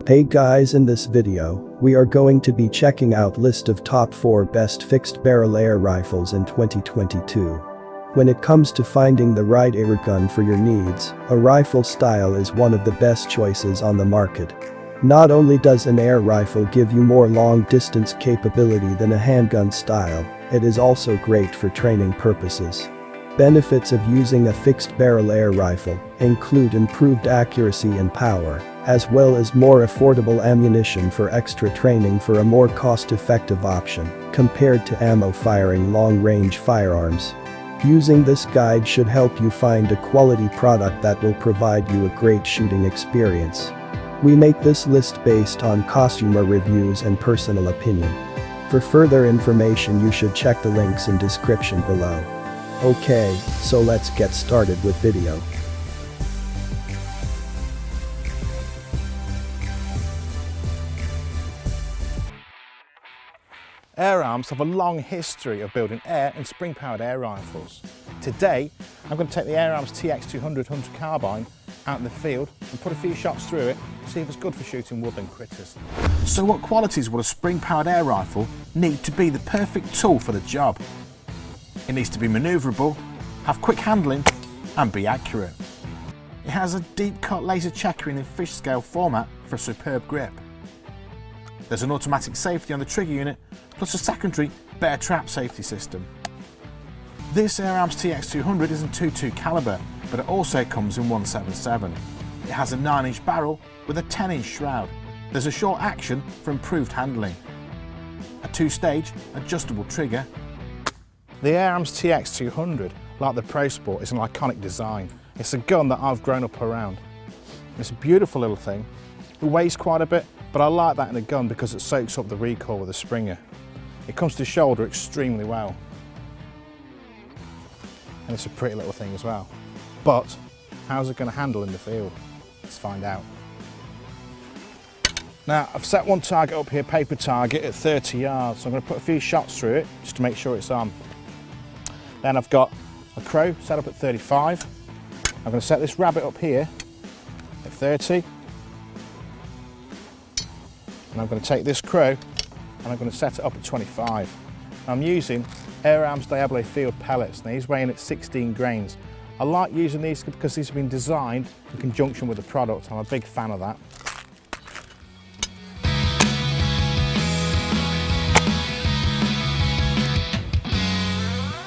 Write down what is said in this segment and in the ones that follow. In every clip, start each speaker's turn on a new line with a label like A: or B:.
A: Hey guys, in this video, we are going to be checking out list of top 4 best fixed barrel air rifles in 2022. When it comes to finding the right airgun for your needs, a rifle style is one of the best choices on the market. Not only does an air rifle give you more long-distance capability than a handgun style, it is also great for training purposes. Benefits of using a fixed barrel air rifle include improved accuracy and power, as well as more affordable ammunition for extra training for a more cost-effective option compared to ammo-firing long-range firearms. Using this guide should help you find a quality product that will provide you a great shooting experience. We make this list based on customer reviews and personal opinion. For further information, you should check the links in description below. Okay, so let's get started with video.
B: Air Arms have a long history of building air and spring-powered air rifles. Today, I'm going to take the Air Arms TX200 Hunter Carbine out in the field and put a few shots through it to see if it's good for shooting woodland critters. So what qualities will a spring-powered air rifle need to be the perfect tool for the job? It needs to be manoeuvrable, have quick handling and be accurate. It has a deep cut laser checkering in fish scale format for a superb grip. There's an automatic safety on the trigger unit, plus a secondary bear trap safety system. This Air Arms TX200 is in 22 caliber, but it also comes in 177. It has a 9-inch barrel with a 10-inch shroud. There's a short action for improved handling. A 2-stage adjustable trigger. The Air Arms TX200, like the Pro Sport, is an iconic design. It's a gun that I've grown up around. It's a beautiful little thing. It weighs quite a bit, but I like that in a gun because it soaks up the recoil with a Springer. It comes to shoulder extremely well. And it's a pretty little thing as well. But how's it going to handle in the field? Let's find out. Now, I've set one target up here, paper target, at 30 yards. So I'm going to put a few shots through it just to make sure it's on. Then I've got a crow set up at 35. I'm going to set this rabbit up here at 30. And I'm going to take this crow and I'm going to set it up at 25. I'm using Air Arms Diablo Field pellets. Now he's weighing at 16 grains. I like using these because these have been designed in conjunction with the product. I'm a big fan of that.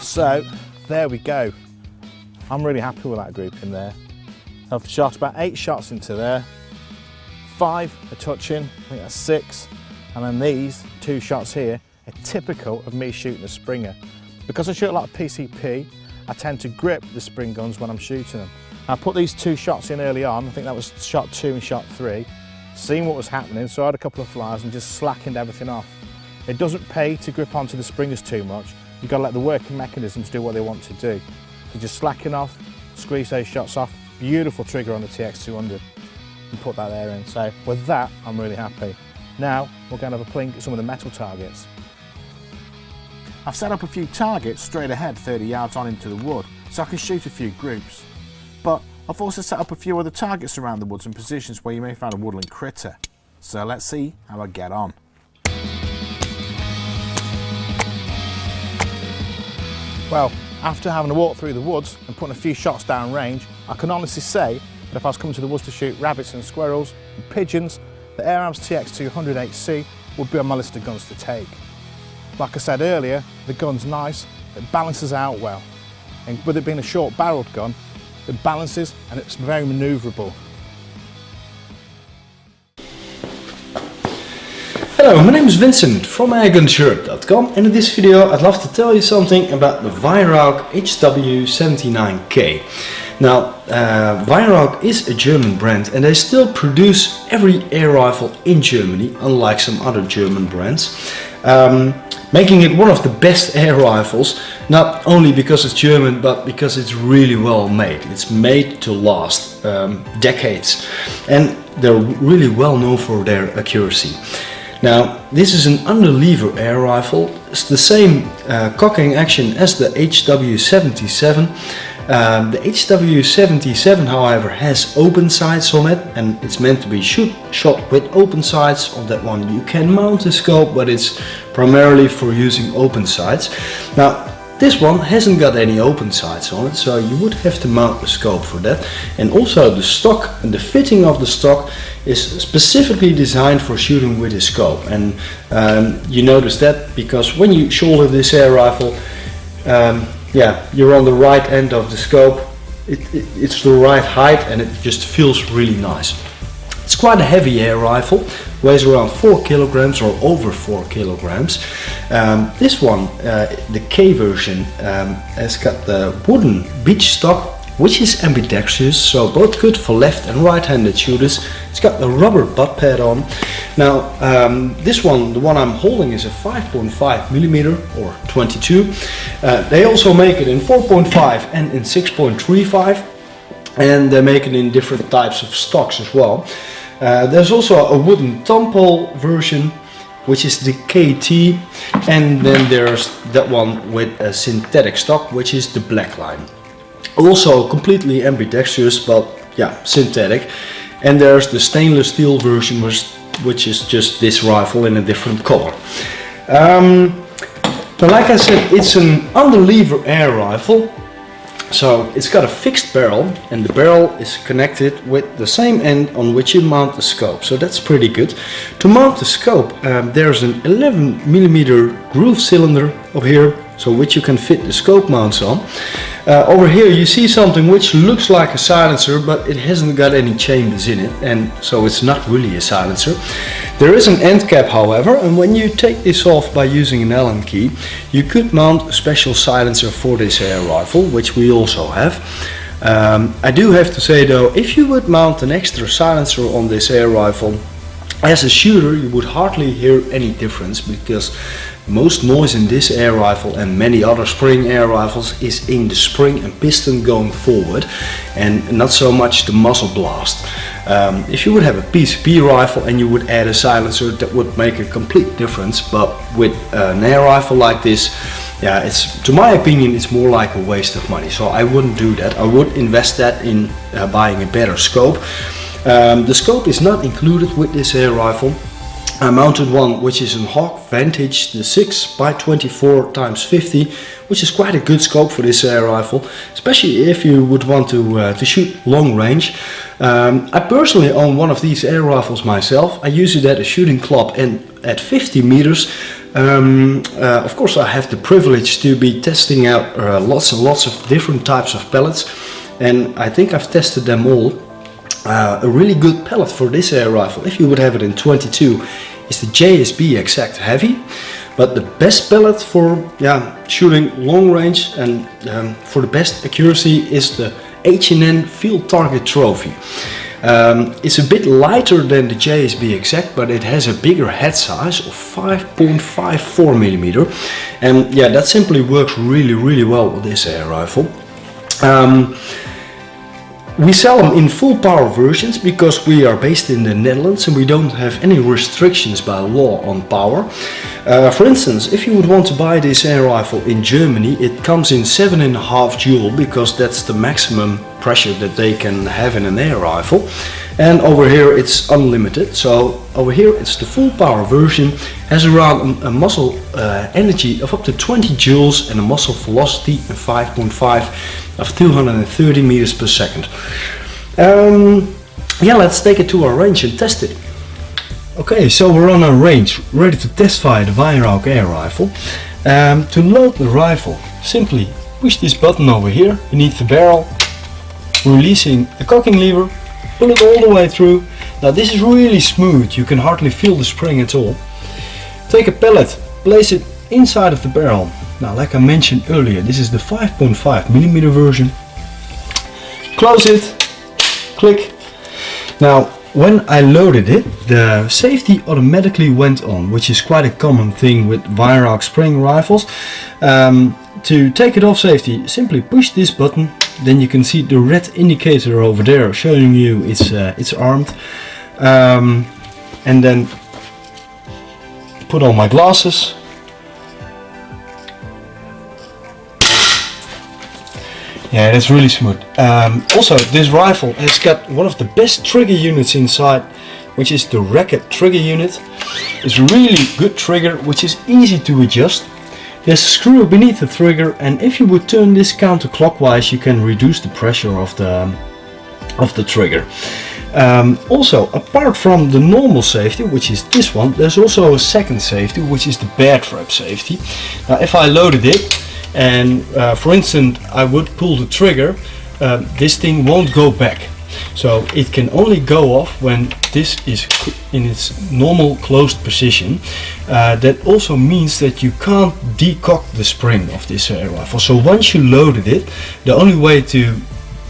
B: So there we go. I'm really happy with that group in there. I've shot about 8 shots into there. 5 are touching, I think that's 6, and then these 2 shots here are typical of me shooting a Springer. Because I shoot a lot of PCP, I tend to grip the spring guns when I'm shooting them. I put these 2 shots in early on, I think that was shot 2 and shot 3, seeing what was happening, so I had a couple of flies and just slackened everything off. It doesn't pay to grip onto the Springers too much, you've got to let the working mechanisms do what they want to do. So just slacken off, squeeze those shots off, beautiful trigger on the TX200. And put that there in. So with that, I'm really happy. Now we're going to have a plink at some of the metal targets. I've set up a few targets straight ahead 30 yards on into the wood so I can shoot a few groups. But I've also set up a few other targets around the woods in positions where you may find a woodland critter. So let's see how I get on. Well, after having a walk through the woods and putting a few shots down range, I can honestly say that if I was coming to the woods to shoot rabbits and squirrels and pigeons, the Air Arms TX200 HC would be on my list of guns to take. Like I said earlier, the gun's nice, it balances out well. And with it being a short barreled gun, it balances and it's very manoeuvrable.
C: Hello, my name is Vincent from airgunseurope.com, and in this video I'd love to tell you something about the Weihrauch HW79K. Now, Weihrauch is a German brand and they still produce every air rifle in Germany, unlike some other German brands, making it one of the best air rifles, not only because it's German but because it's really well made. It's made to last decades, and they're really well known for their accuracy. Now, this is an underlever air rifle. It's the same cocking action as the HW77, The HW77, however, has open sights on it, and it's meant to be shot with open sights. On that one you can mount the scope, but it's primarily for using open sights. Now this one hasn't got any open sights on it, so you would have to mount the scope for that. And also the stock and the fitting of the stock is specifically designed for shooting with a scope. And you notice that because when you shoulder this air rifle, yeah, you're on the right end of the scope. It's the right height and it just feels really nice. It's quite a heavy air rifle, weighs around 4 kilograms or over 4 kilograms. This one, the K version, has got the wooden beach stock, which is ambidextrous, so both good for left and right-handed shooters. It's got the rubber butt pad on. Now this one, the one I'm holding, is a 5.5 millimeter or 22. They also make it in 4.5 and in 6.35, and they make it in different types of stocks as well. There's also a wooden thumb pole version, which is the KT, and then there's that one with a synthetic stock, which is the Blackline. Also completely ambidextrous, but yeah, synthetic. And there's the stainless steel version, which is just this rifle in a different color. But like I said, it's an underlever air rifle. So it's got a fixed barrel, and the barrel is connected with the same end on which you mount the scope, so that's pretty good. To mount the scope, there's an 11mm groove cylinder over here, so which you can fit the scope mounts on. Over here you see something which looks like a silencer, but it hasn't got any chambers in it, and so it's not really a silencer. There is an end cap, however, and when you take this off by using an Allen key, you could mount a special silencer for this air rifle, which we also have. I do have to say though, if you would mount an extra silencer on this air rifle, as a shooter you would hardly hear any difference, because most noise in this air rifle and many other spring air rifles is in the spring and piston going forward, and not so much the muzzle blast. If you would have a PCP rifle and you would add a silencer, that would make a complete difference, but with an air rifle like this, yeah, it's, to my opinion, it's more like a waste of money, so I wouldn't do that. I would invest that in buying a better scope. The scope is not included with this air rifle. I mounted one which is a Hawk Vantage, the 6x24x50, which is quite a good scope for this air rifle, especially if you would want to shoot long range. I personally own one of these air rifles myself. I use it at a shooting club and at 50 meters. Of course I have the privilege to be testing out lots and lots of different types of pellets, and I think I've tested them all. A really good pellet for this air rifle, if you would have it in 22, is the JSB Exact Heavy. But the best pellet for shooting long range and for the best accuracy is the H&N Field Target Trophy. It's a bit lighter than the JSB Exact, but it has a bigger head size of 5.54 millimeter, and yeah, that simply works really well with this air rifle. We sell them in full power versions because we are based in the Netherlands and we don't have any restrictions by law on power. For instance, if you would want to buy this air rifle in Germany, it comes in 7.5 joule, because that's the maximum pressure that they can have in an air rifle. And over here it's unlimited. So over here it's the full power version, has around a muzzle energy of up to 20 joules and a muzzle velocity of 5.5 of 230 meters per second. Yeah, let's take it to our range and test it. Okay, so we're on our range, ready to test fire the Weihrauch air rifle. To load the rifle, simply push this button over here beneath the barrel, releasing the cocking lever, pull it all the way through. Now this is really smooth, you can hardly feel the spring at all. Take a pellet, place it inside of the barrel. Now, like I mentioned earlier, this is the 5.5 millimeter version. Close it, click. Now, when I loaded it, the safety automatically went on, which is quite a common thing with Weihrauch spring rifles. To take it off safety, simply push this button. Then you can see the red indicator over there showing you it's armed. And then put on my glasses. Yeah, that's really smooth. Also, this rifle has got one of the best trigger units inside, which is the Racket trigger unit. It's really good trigger, which is easy to adjust. There's a screw beneath the trigger, and if you would turn this counterclockwise, you can reduce the pressure of the trigger. Also, apart from the normal safety, which is this one, there's also a second safety, which is the bear trap safety. Now, if I loaded it and for instance I would pull the trigger, this thing won't go back. So it can only go off when this is in its normal closed position. That also means that you can't decock the spring of this air rifle. So once you loaded it, the only way to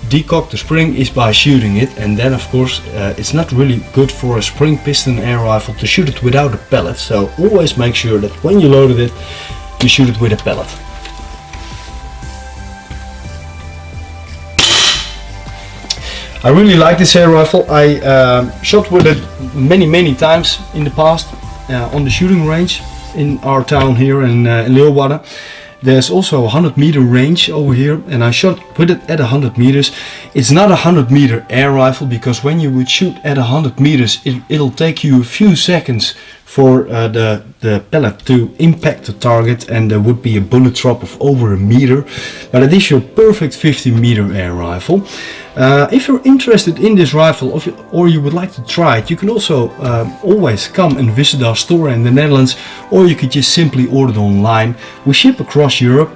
C: decock the spring is by shooting it, and then of course it's not really good for a spring piston air rifle to shoot it without a pellet. So always make sure that when you loaded it, you shoot it with a pellet. I really like this air rifle. I shot with it many times in the past on the shooting range in our town here in Leeuwarden. There's also a 100-meter range over here, and I shot with it at 100 meters. It's not a 100-meter air rifle, because when you would shoot at 100 meters, it'll take you a few seconds for the pellet to impact the target, and there would be a bullet drop of over a meter. But it is your perfect 50-meter air rifle. If you're interested in this rifle, or you would like to try it, you can also always come and visit our store in the Netherlands, or you could just simply order it online. We ship across Europe,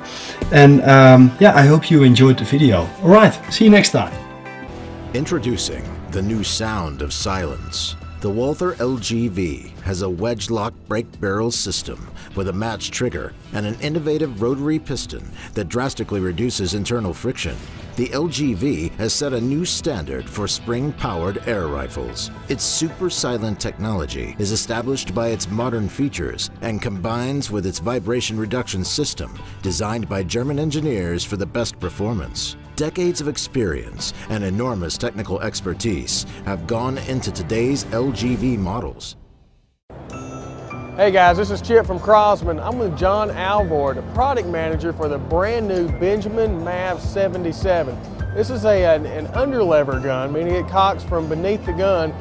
C: and yeah, I hope you enjoyed the video. Alright, see you next time.
D: Introducing the new sound of silence. The Walther LGV has a wedge-lock brake barrel system with a matched trigger and an innovative rotary piston that drastically reduces internal friction. The LGV has set a new standard for spring-powered air rifles. Its super silent technology is established by its modern features and combines with its vibration reduction system designed by German engineers for the best performance. Decades of experience and enormous technical expertise have gone into today's LGV models.
E: Hey guys, this is Chip from Crosman. I'm with John Alvord, the product manager for the brand new Benjamin MAV 77. This is an underlever gun, meaning it cocks from beneath the gun,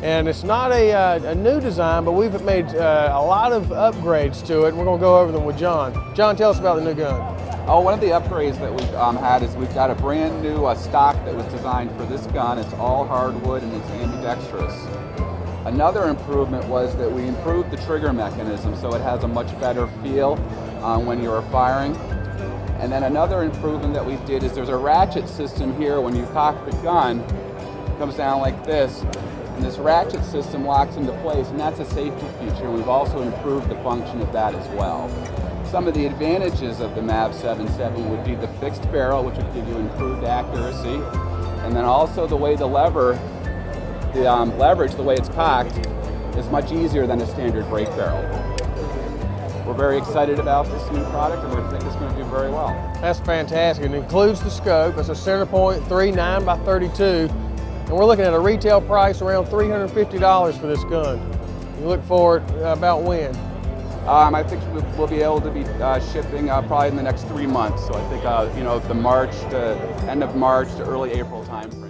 E: and it's not a new design, but we've made a lot of upgrades to it, and we're going to go over them with John. John, tell us about the new gun.
F: Oh, one of the upgrades that we've had is we've got a brand new stock that was designed for this gun. It's all hardwood and it's ambidextrous. Another improvement was that we improved the trigger mechanism so it has a much better feel when you're firing. And then another improvement that we did is there's a ratchet system here. When you cock the gun, it comes down like this, and this ratchet system locks into place, and that's a safety feature. And we've also improved the function of that as well. Some of the advantages of the MAV 77 would be the fixed barrel, which would give you improved accuracy, and then also the way the leverage, the way it's cocked, is much easier than a standard brake barrel. We're very excited about this new product, and we think it's going to do very well.
E: That's fantastic. It includes the scope. It's a Centerpoint 3.9 by 32, and we're looking at a retail price around $350 for this gun. You look for it about when?
F: I think we'll be able to be shipping probably in the next 3 months. So I think, you know, the end of March to early April time frame.